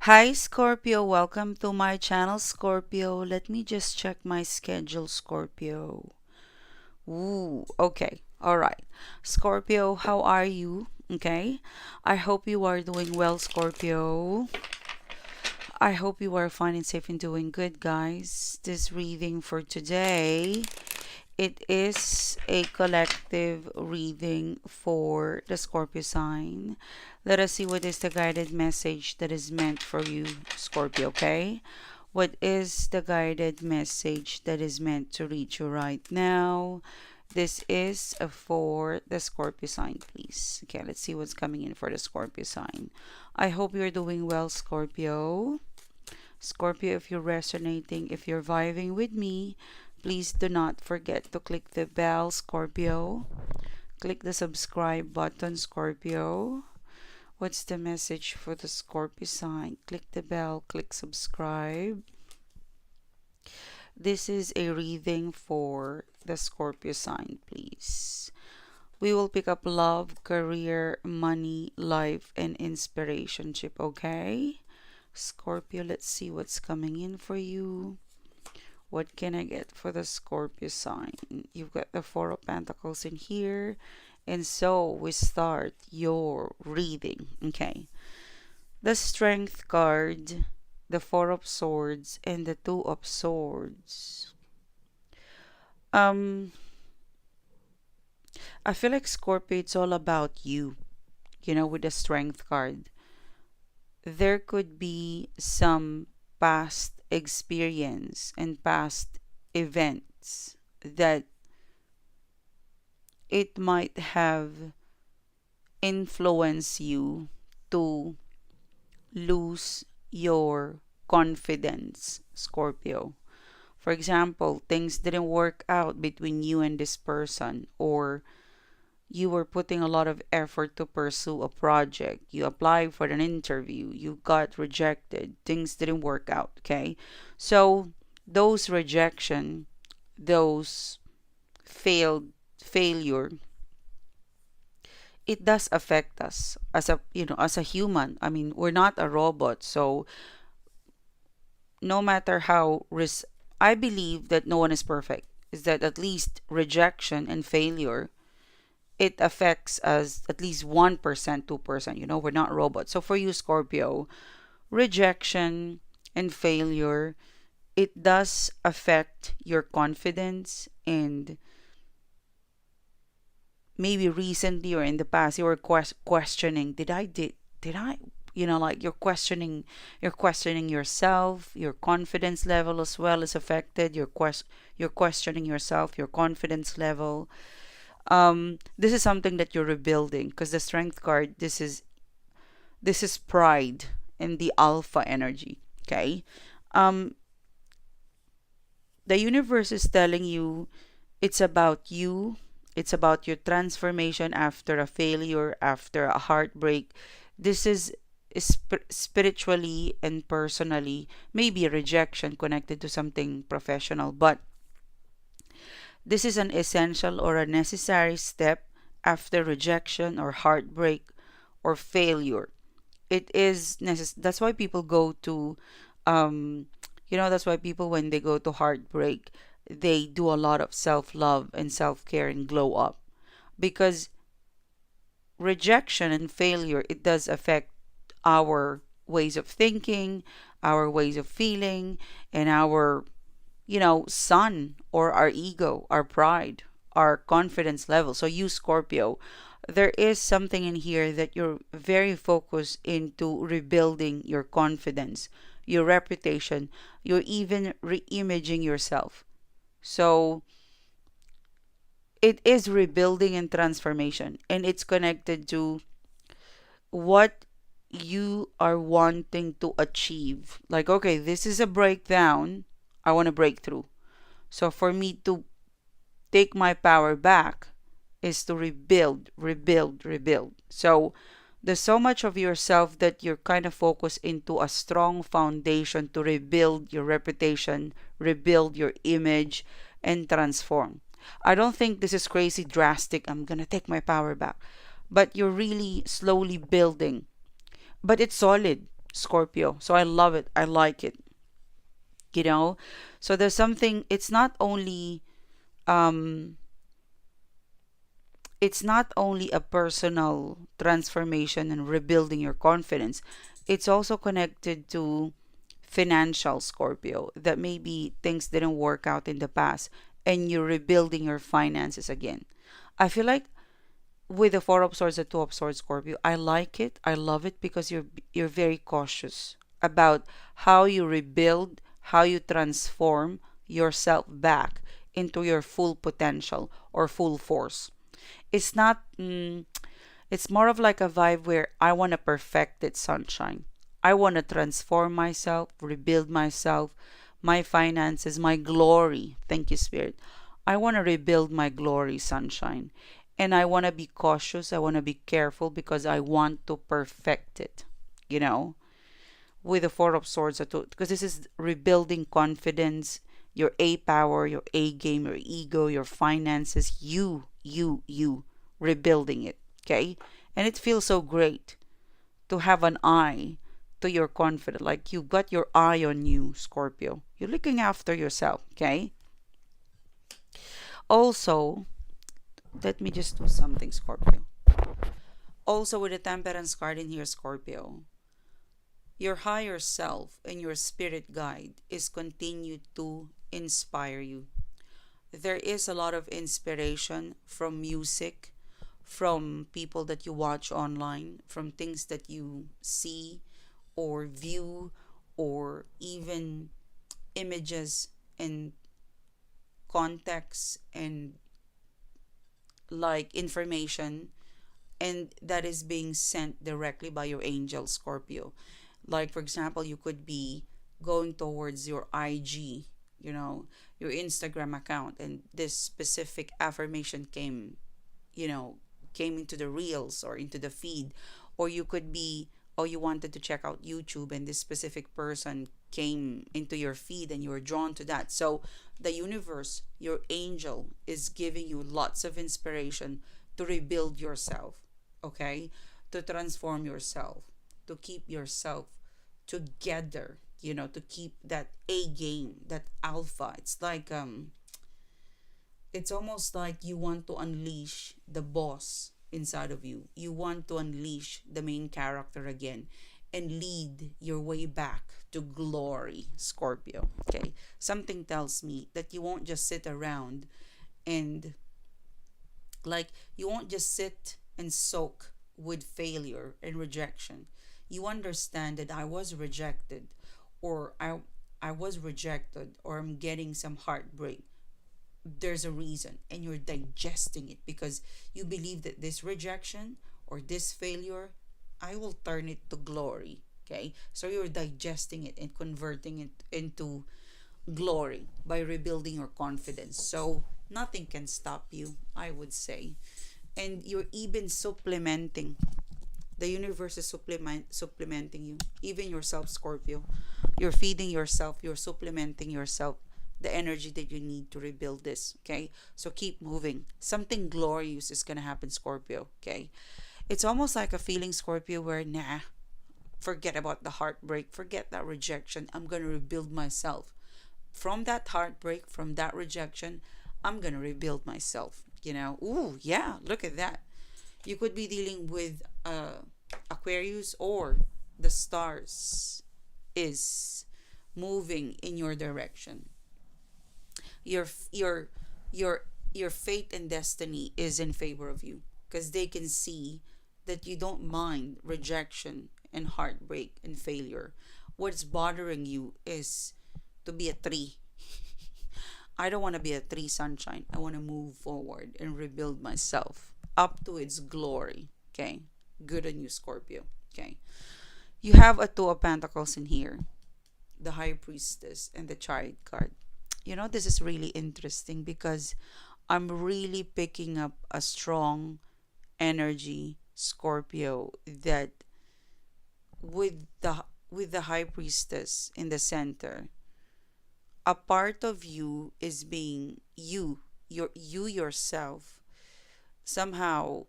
Hi Scorpio, welcome to my channel Scorpio. Let me just check my schedule, Scorpio. Ooh, okay. All right. Scorpio, how are you? Okay. I hope you are doing well, Scorpio. I hope you are fine and safe and doing good, guys. This reading for today, it is a collective reading for the Scorpio sign. Let us see what is the guided message that is meant for you, Scorpio, okay? What is the guided message that is meant to reach you right now? This is for the Scorpio sign, please. Okay, let's see what's coming in for the Scorpio sign. I hope you're doing well, Scorpio. Scorpio, if you're resonating, if you're vibing with me, please do not forget to click the bell, Scorpio. Click the subscribe button, Scorpio. What's the message for the Scorpio sign? Click the bell, click subscribe. This is a reading for the Scorpio sign, please. We will pick up love, career, money, life, and inspirationship, okay? Scorpio, let's see what's coming in for you. What can I get for the Scorpio sign? You've got the Four of Pentacles in here. And so we start your reading. Okay. The Strength card, the Four of Swords, and the Two of Swords. I feel like Scorpio, it's all about you. You know, with the Strength card. There could be some past experience and past events that it might have influenced you to lose your confidence, Scorpio. For example, things didn't work out between you and this person, or you were putting a lot of effort to pursue a project. You applied for an interview, you got rejected, things didn't work out, okay? So those rejection, those failure, it does affect us as a, as a human. I mean, we're not a robot, so no matter how I believe that no one is perfect, is that at least rejection and failure, it affects us at least 1%, 2%. We're not robots. So for you, Scorpio, rejection and failure, it does affect your confidence. And maybe recently or in the past, you were questioning, did I, like you're questioning yourself. Your confidence level as well is affected. You're questioning yourself, your confidence level. This is something that you're rebuilding, because the Strength card, this is pride and the alpha energy. Okay. um the universe is telling you it's about you. It's about your transformation after a failure, after a heartbreak. This is spiritually and personally, maybe a rejection connected to something professional, but this is an essential or a necessary step after rejection or heartbreak or failure. It is necessary. That's why people go to, um, that's why people, when they go to heartbreak, they do a lot of self love and self care and glow up. Because rejection and failure, it does affect our ways of thinking, our ways of feeling, and our sun, or our ego, our pride, our confidence level. So you, Scorpio, there is something in here that you're very focused into rebuilding your confidence, your reputation. You're even re-imaging yourself. So it is rebuilding and transformation, and it's connected to what you are wanting to achieve. Like, okay, this is a breakdown. I want to break through. So for me to take my power back is to rebuild, rebuild, rebuild. So there's so much of yourself that you're kind of focused into a strong foundation to rebuild your reputation, rebuild your image, and transform. I don't think this is crazy drastic. I'm gonna take my power back. But you're really slowly building. But it's solid. Scorpio. So I love it. I like it. You know, so there's something. Um, it's not only a personal transformation and rebuilding your confidence. It's also connected to financial, Scorpio, that maybe things didn't work out in the past and you're rebuilding your finances again. I feel like with the Four of Swords, the Two of Swords, Scorpio, I like it. I love it because you're very cautious about how you rebuild, how you transform yourself back into your full potential or full force. It's not it's more of like a vibe where I want to perfect it, sunshine. I want to transform myself, rebuild myself, my finances, my glory. Thank you, Spirit. I want to rebuild my glory, sunshine. And I want to be cautious. I want to be careful because I want to perfect it, you know, with the Four of Swords. Because this is rebuilding confidence, your A power, your A game, your ego, your finances, you, rebuilding it. Okay? And it feels so great to have an eye to your confidence. Like you got your eye on you, Scorpio. You're looking after yourself. Okay? Also, let me just do something, Scorpio. Also, with the Temperance card in here, Scorpio, your higher self and your spirit guide is continued to inspire you. There is a lot of inspiration from music, from people that you watch online, from things that you see or view, or even images and context and like information, and that is being sent directly by your angel, Scorpio. Like, for example, you could be going towards your IG, you know, your Instagram account, and this specific affirmation came, you know, came into the reels or into the feed. Or you could be, oh, you wanted to check out YouTube, and this specific person came into your feed and you were drawn to that. So the universe, your angel, is giving you lots of inspiration to rebuild yourself, okay? To transform yourself, to keep yourself together, you know, to keep that A game, that alpha. It's almost like you want to unleash the boss inside of you. You want to unleash the main character again and lead your way back to glory, Scorpio. Okay? Something tells me that you won't just sit around and like you won't just sit and soak with failure and rejection. You understand that I was rejected, or I was rejected, or I'm getting some heartbreak. There's a reason, and you're digesting it because you believe that this rejection or this failure, I will turn it to glory. Okay, so you're digesting it and converting it into glory by rebuilding your confidence. So nothing can stop you, I would say. And you're even supplementing, the universe is supplementing you, even yourself, Scorpio. You're feeding yourself, you're supplementing yourself the energy that you need to rebuild this. Okay, so keep moving. Something glorious is gonna happen, Scorpio. Okay, it's almost like a feeling, Scorpio, where nah, forget about the heartbreak, forget that rejection, I'm gonna rebuild myself from that heartbreak, from that rejection. I'm gonna rebuild myself, you know. Ooh, yeah, look at that. You could be dealing with Aquarius, or the stars is moving in your direction. Your your your your fate and destiny is in favor of you because they can see that you don't mind rejection and heartbreak and failure. What's bothering you is to be a tree. I don't want to be a tree, sunshine. I want to move forward and rebuild myself up to its glory. Okay. Good on you, Scorpio. Okay. You have a Two of Pentacles in here, the High Priestess, and the Chariot card. You know, this is really interesting because I'm really picking up a strong energy, Scorpio, that with the High Priestess in the center, a part of you is being you yourself. Somehow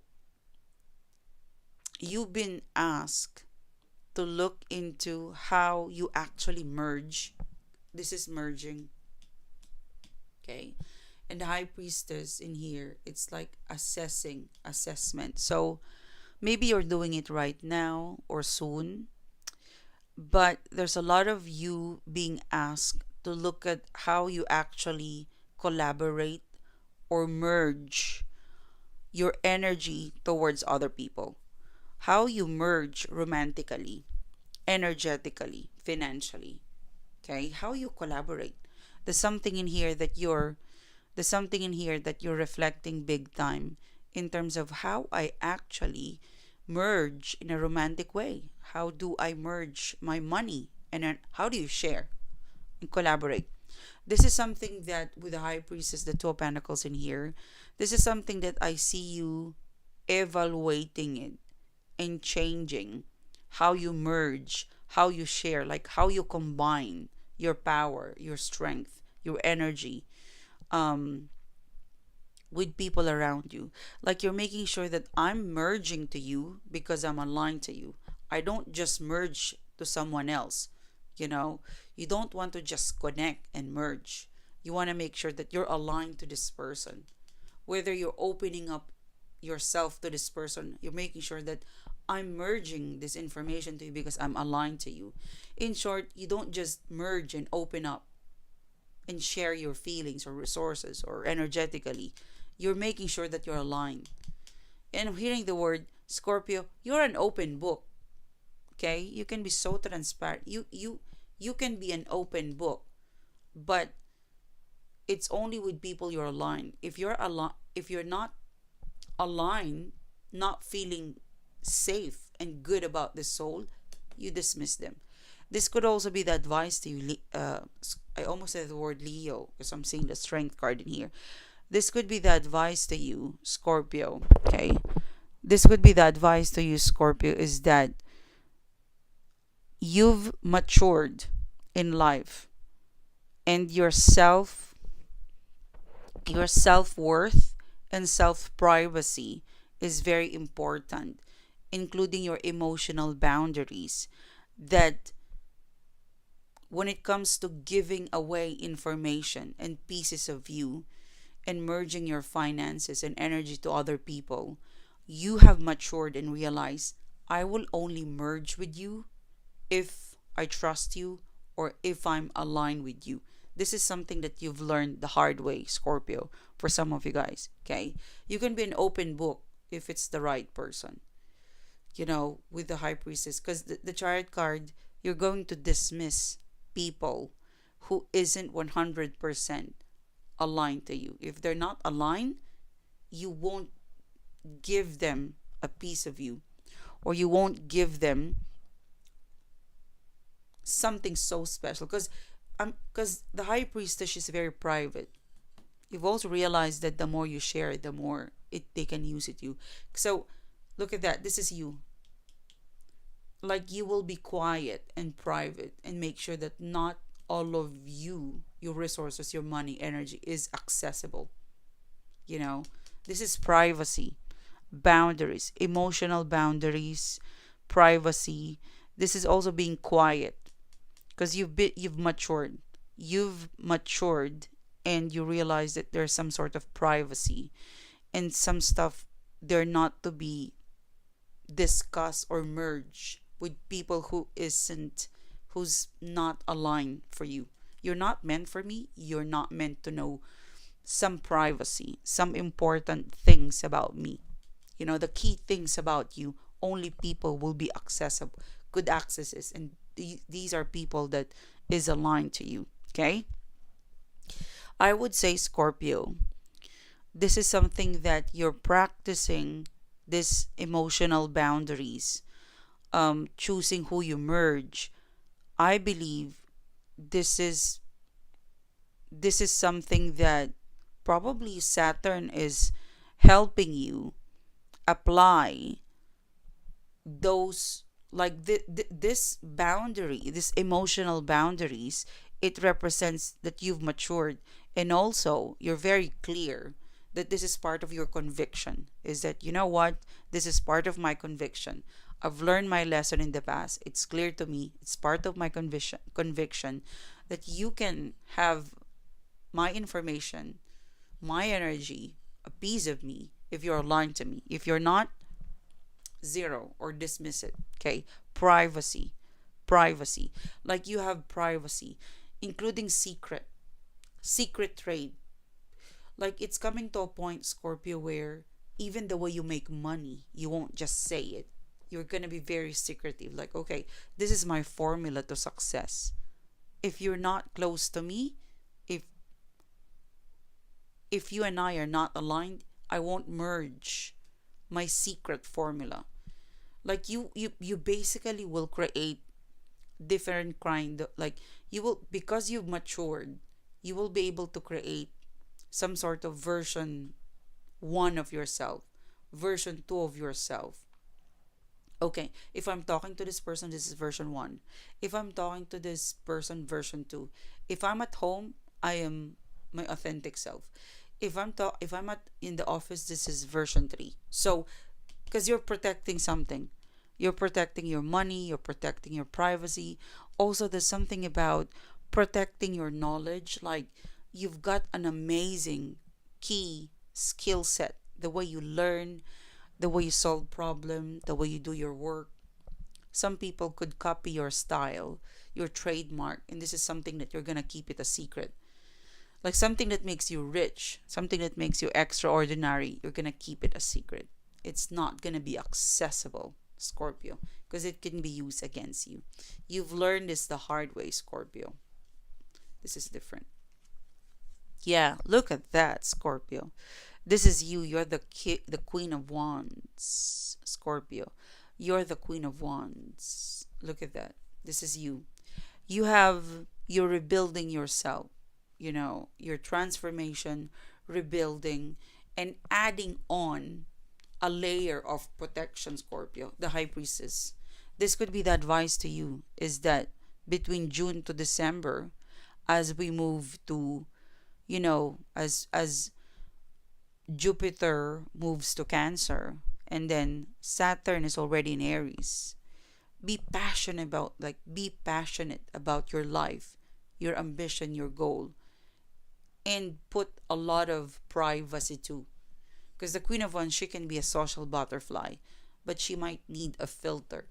you've been asked to look into how you actually merge. This is merging, okay? And the high priestess in here, it's like assessment. So maybe you're doing it right now or soon, but there's a lot of you being asked to look at how you actually collaborate or merge your energy towards other people. How you merge romantically, energetically, financially. Okay? How you collaborate. There's something in here that you're there's something in here that you're reflecting big time in terms of how I actually merge in a romantic way. How do I merge my money? And then how do you share and collaborate? This is something that with the high priestess, the two of pentacles in here, this is something that I see you evaluating it and changing how you merge, how you share, like how you combine your power, your strength, your energy, um, with people around you. Like you're making sure that I'm merging to you because I'm aligned to you. I don't just merge to someone else. You know, you don't want to just connect and merge. You want to make sure that you're aligned to this person. Whether you're opening up yourself to this person, you're making sure that I'm merging this information to you because I'm aligned to you. In short, you don't just merge and open up and share your feelings or resources or energetically. You're making sure that you're aligned. And I'm hearing the word Scorpio, you're an open book. Okay? You can be so transparent. You can be an open book, but it's only with people you're aligned. If you're not aligned, not feeling safe and good about the soul, you dismiss them. This could also be the advice to you. I almost said the word Leo because I'm seeing the strength card in here. This could be the advice to you, Scorpio. Okay, this could be the advice to you, Scorpio, is that you've matured in life, and your self-worth and self-privacy is very important, including your emotional boundaries. That when it comes to giving away information and pieces of you and merging your finances and energy to other people, you have matured and realized I will only merge with you if I trust you or if I'm aligned with you. This is something that you've learned the hard way, Scorpio, for some of you guys. Okay? You can be an open book if it's the right person, you know, with the high priestess. Because the chariot card, you're going to dismiss people who isn't 100% aligned to you. If they're not aligned, you won't give them a piece of you, or you won't give them something so special. Because the high priestess is very private. You've also realized that the more you share, the more they can use it you. So look at that. This is you. Like you will be quiet and private and make sure that not all of you, your resources, your money, energy is accessible. You know, this is privacy, boundaries, emotional boundaries, privacy. This is also being quiet because you've matured. You've matured and you realize that there's some sort of privacy and some stuff they're not to be discussed or merged with people who's not aligned for you. You're not meant for me. You're not meant to know some privacy, some important things about me. You know, the key things about you, only people will be accessible, good accesses, and these are people that is aligned to you. Okay? I would say, Scorpio, this is something that you're practicing, this emotional boundaries, choosing who you merge. I believe this is something that probably Saturn is helping you apply those, like this boundary, this emotional boundaries. It represents that you've matured, and also you're very clear that this is part of your conviction, is that, you know what, this is part of my conviction. I've learned my lesson in the past. It's clear to me. It's part of my conviction that you can have my information, my energy, a piece of me if you're aligned to me. If you're not, zero or dismiss it. Okay? Privacy. Privacy. Like you have privacy, including secret trade. Like it's coming to a point, Scorpio, where even the way you make money, you won't just say it. You're gonna be very secretive. Like, okay, this is my formula to success. If you're not close to me, if you and I are not aligned, I won't merge my secret formula. Like you basically will create different kind of, like, you will, because you've matured, you will be able to create some sort of version 1 of yourself, version 2 of yourself. Okay, if I'm talking to this person, this is version 1. If I'm talking to this person, version 2. If I'm at home, I am my authentic self. If I'm at in the office, this is version 3. So, because you're protecting something. You're protecting your money, you're protecting your privacy. Also, there's something about protecting your knowledge. Like, you've got an amazing key skill set. The way you learn, the way you solve problem, the way you do your work. Some people could copy your style, your trademark, and this is something that you're gonna keep it a secret. Like something that makes you rich, something that makes you extraordinary, you're gonna keep it a secret. It's not gonna be accessible, Scorpio, because it can be used against you. You've learned this the hard way, Scorpio. This is different. Yeah, look at that, Scorpio. This is you. You're the Queen of Wands, Scorpio. You're the Queen of Wands. Look at that. This is you. You're rebuilding yourself. You know, your transformation, rebuilding, and adding on a layer of protection, Scorpio, the High Priestess. This could be the advice to you, is that between June to December, as we move to, you know, as Jupiter moves to Cancer, and then Saturn is already in Aries. Be passionate about your life, your ambition, your goal, and put a lot of privacy too. Because the Queen of Wands, she can be a social butterfly, but she might need a filter.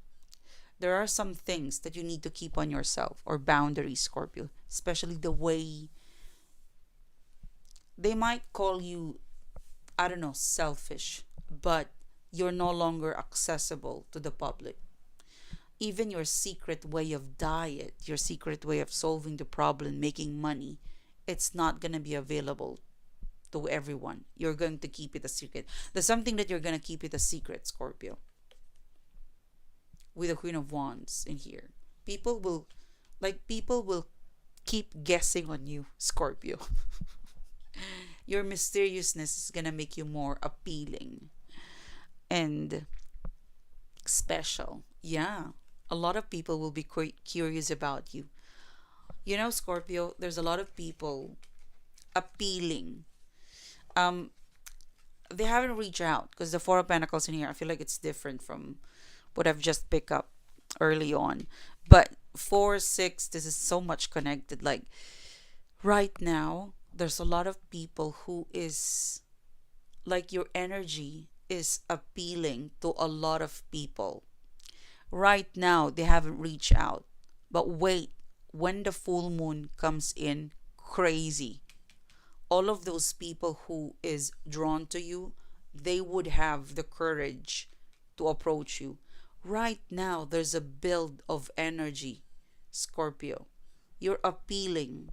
There are some things that you need to keep on yourself, or boundaries, Scorpio, especially the way they might call you, I don't know, selfish, but you're no longer accessible to the public. Even your secret way of diet, your secret way of solving the problem, making money, it's not going to be available to everyone. You're going to keep it a secret. There's something that you're going to keep it a secret, Scorpio. With the Queen of Wands in here. People will keep guessing on you, Scorpio. Your mysteriousness is going to make you more appealing and special. Yeah. A lot of people will be curious about you. You know, Scorpio, there's a lot of people appealing. They haven't reached out because the Four of Pentacles in here, I feel like it's different from what I've just picked up early on. But 4, 6, this is so much connected. Like right now, there's a lot of people who is like, your energy is appealing to a lot of people. Right now, they haven't reached out. But wait, when the full moon comes in, crazy. All of those people who is drawn to you, they would have the courage to approach you. Right now, there's a build of energy, Scorpio. You're appealing.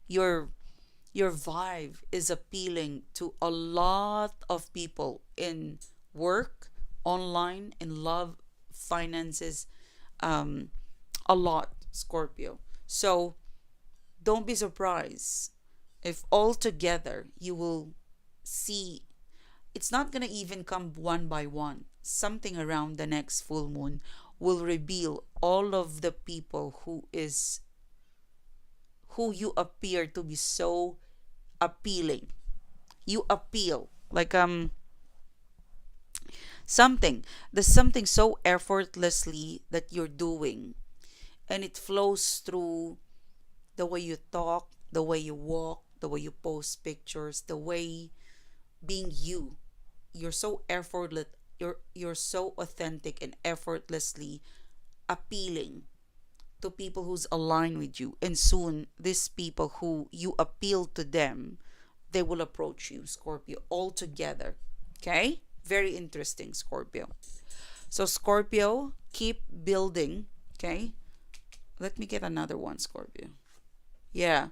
Your vibe is appealing to a lot of people in work, online, in love, finances, a lot, Scorpio. So don't be surprised if all together you will see, it's not gonna even come one by one. Something around the next full moon will reveal all of the people who you appear to be so appealing. You appeal like something. There's something so effortlessly that you're doing, and it flows through the way you talk, the way you walk, the way you post pictures, the way being you. You're so effortless. You're so authentic and effortlessly appealing to people who's aligned with you. And soon, these people who you appeal to them, they will approach you, Scorpio, all together. Okay? Very interesting, Scorpio. So, Scorpio, keep building. Okay? Let me get another one, Scorpio. Yeah.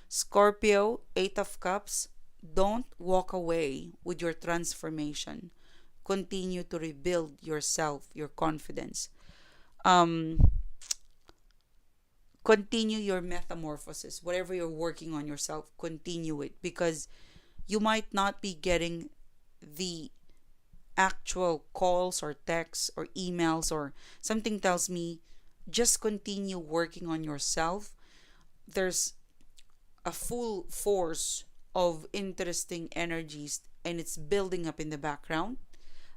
Scorpio, Eight of Cups. Don't walk away with your transformation. Continue to rebuild yourself, your confidence. Um, Continue your metamorphosis. Whatever you're working on yourself, continue it, because you might not be getting the actual calls or texts or emails, or something tells me just continue working on yourself. There's a full force of interesting energies, and it's building up in the background.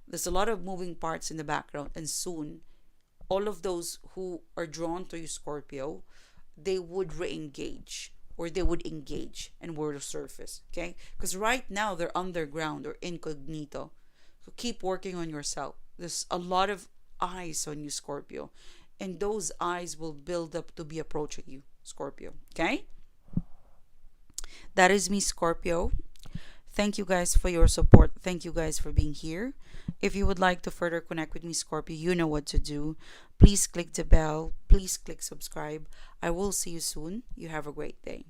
There's a lot of moving parts in the background, and soon all of those who are drawn to you, Scorpio, they would re-engage, or they would engage and will surface. Okay, because right now they're underground or incognito. So keep working on yourself. There's a lot of eyes on you, Scorpio, and those eyes will build up to be approaching you, Scorpio. Okay, that is me, Scorpio. Thank you guys for your support. Thank you guys for being here. If you would like to further connect with me, Scorpio, you know what to do. Please click the bell. Please click subscribe. I will see you soon. You have a great day.